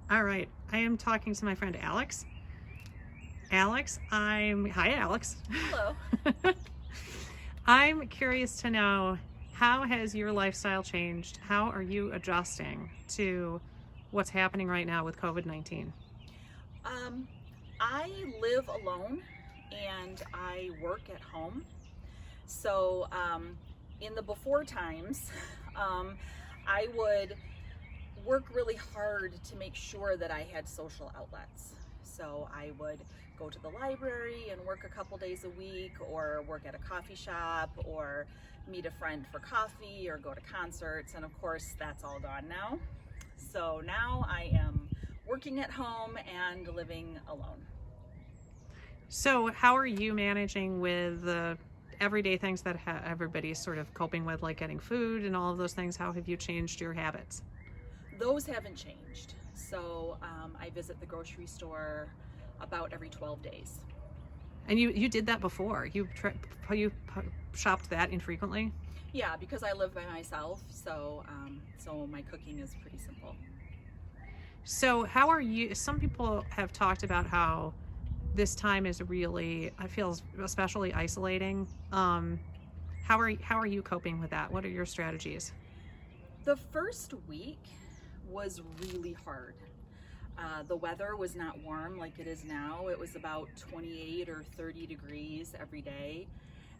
All right, I am talking to my friend Alex. Hi Alex. Hello. I'm curious to know, how has your lifestyle changed? How are you adjusting to what's happening right now with COVID-19? Um, I live alone and I work at home. So, in the before times, um, I would work really hard to make sure that I had social outlets. So I would go to the library and work a couple days a week, or work at a coffee shop, or meet a friend for coffee, or go to concerts. And of course, that's all gone now. So now I am working at home and living alone. So how are you managing with the everyday things that everybody's sort of coping with, like getting food and all of those things? How have you changed your habits? Those haven't changed. So I visit the grocery store about every 12 days. And you did that before. You shopped that infrequently? Yeah, because I live by myself, so my cooking is pretty simple. So how are you? Some people have talked about how this time is really, I feel, especially isolating. How are you coping with that? What are your strategies? The first week was really hard. The weather was not warm like it is now. It was about 28 or 30 degrees every day,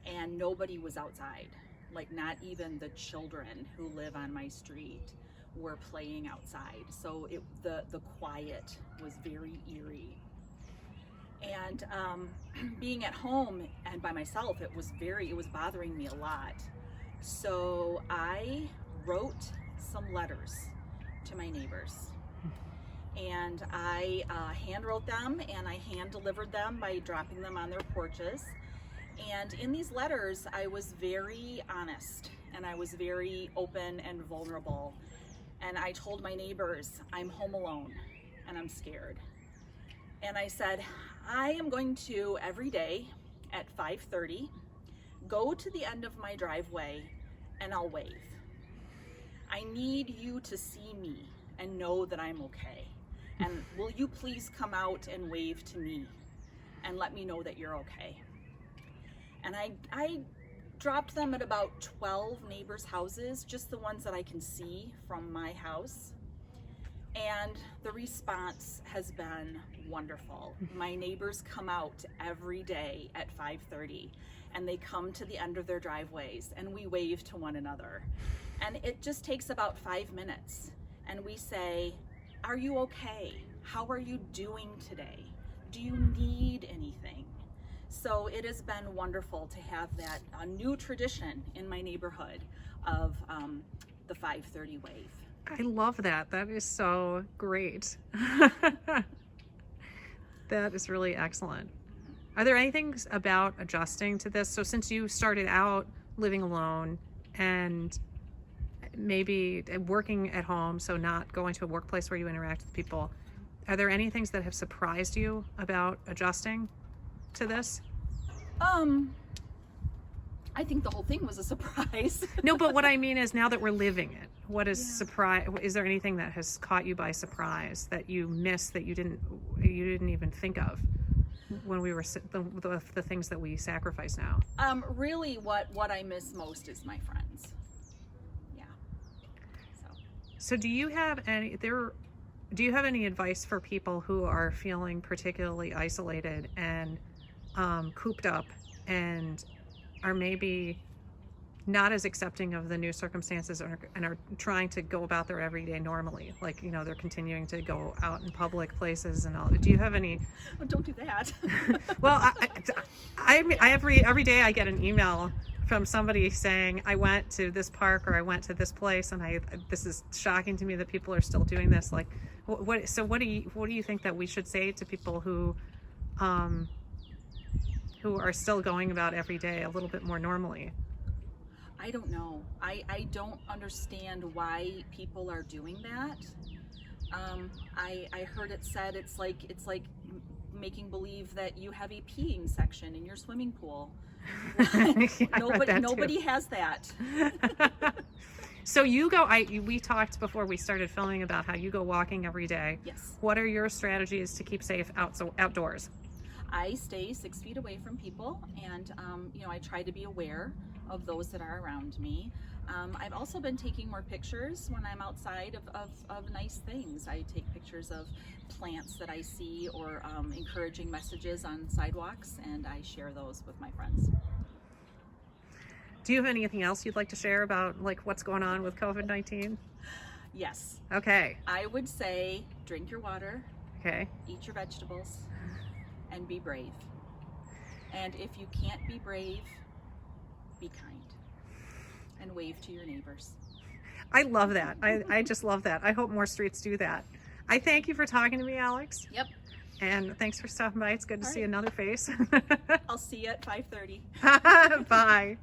and nobody was outside. Like, not even the children who live on my street were playing outside. So the quiet was very eerie. And being at home and by myself, it was bothering me a lot. So I wrote some letters to my neighbors, and I hand wrote them and I hand delivered them by dropping them on their porches. And in these letters, I was very honest and I was very open and vulnerable. And I told my neighbors, I'm home alone and I'm scared. And I said, I am going to, every day at 5:30, go to the end of my driveway and I'll wave. I need you to see me and know that I'm okay. And will you please come out and wave to me and let me know that you're okay? And I dropped them at about 12 neighbors' houses, just the ones that I can see from my house. And the response has been wonderful. My neighbors come out every day at 5:30 and they come to the end of their driveways and we wave to one another. And it just takes about 5 minutes. And we say, are you okay? How are you doing today? Do you need anything? So it has been wonderful to have that, a new tradition in my neighborhood of the 5:30 wave. I love that. That is so great. That is really excellent. Are there any things about adjusting to this? So since you started out living alone and maybe working at home, so not going to a workplace where you interact with people, are there any things that have surprised you about adjusting to this? I think the whole thing was a surprise. No, but what I mean is, now that we're living it, what is surprise? Is there anything that has caught you by surprise that you missed, that you didn't even think of when we were the things that we sacrifice now? Really, what I miss most is my friends. Yeah. So do you have any advice for people who are feeling particularly isolated and cooped up and are maybe not as accepting of the new circumstances and are trying to go about their everyday normally, like, they're continuing to go out in public places and all? Do you have any? Oh, don't do that. Well, I every day I get an email from somebody saying, I went to this park or I went to this place, and this is shocking to me that people are still doing this. Like, what do you think that we should say to people who are still going about every day a little bit more normally? I don't know. I don't understand why people are doing that. I heard it said it's like making believe that you have a peeing section in your swimming pool. Yeah, Nobody has that. So we talked before we started filming about how you go walking every day. Yes. What are your strategies to keep safe outdoors? I stay 6 feet away from people, and I try to be aware of those that are around me. I've also been taking more pictures when I'm outside of nice things. I take pictures of plants that I see, or encouraging messages on sidewalks, and I share those with my friends. Do you have anything else you'd like to share about like what's going on with COVID-19? Yes. Okay. I would say drink your water, Okay. eat your vegetables, and be brave. And if you can't be brave, be kind and wave to your neighbors. I love that. I just love that. I hope more streets do that. I thank you for talking to me, Alex. Yep. And thanks for stopping by. It's good to All see right. another face. I'll see you at 5:30. Bye. Bye.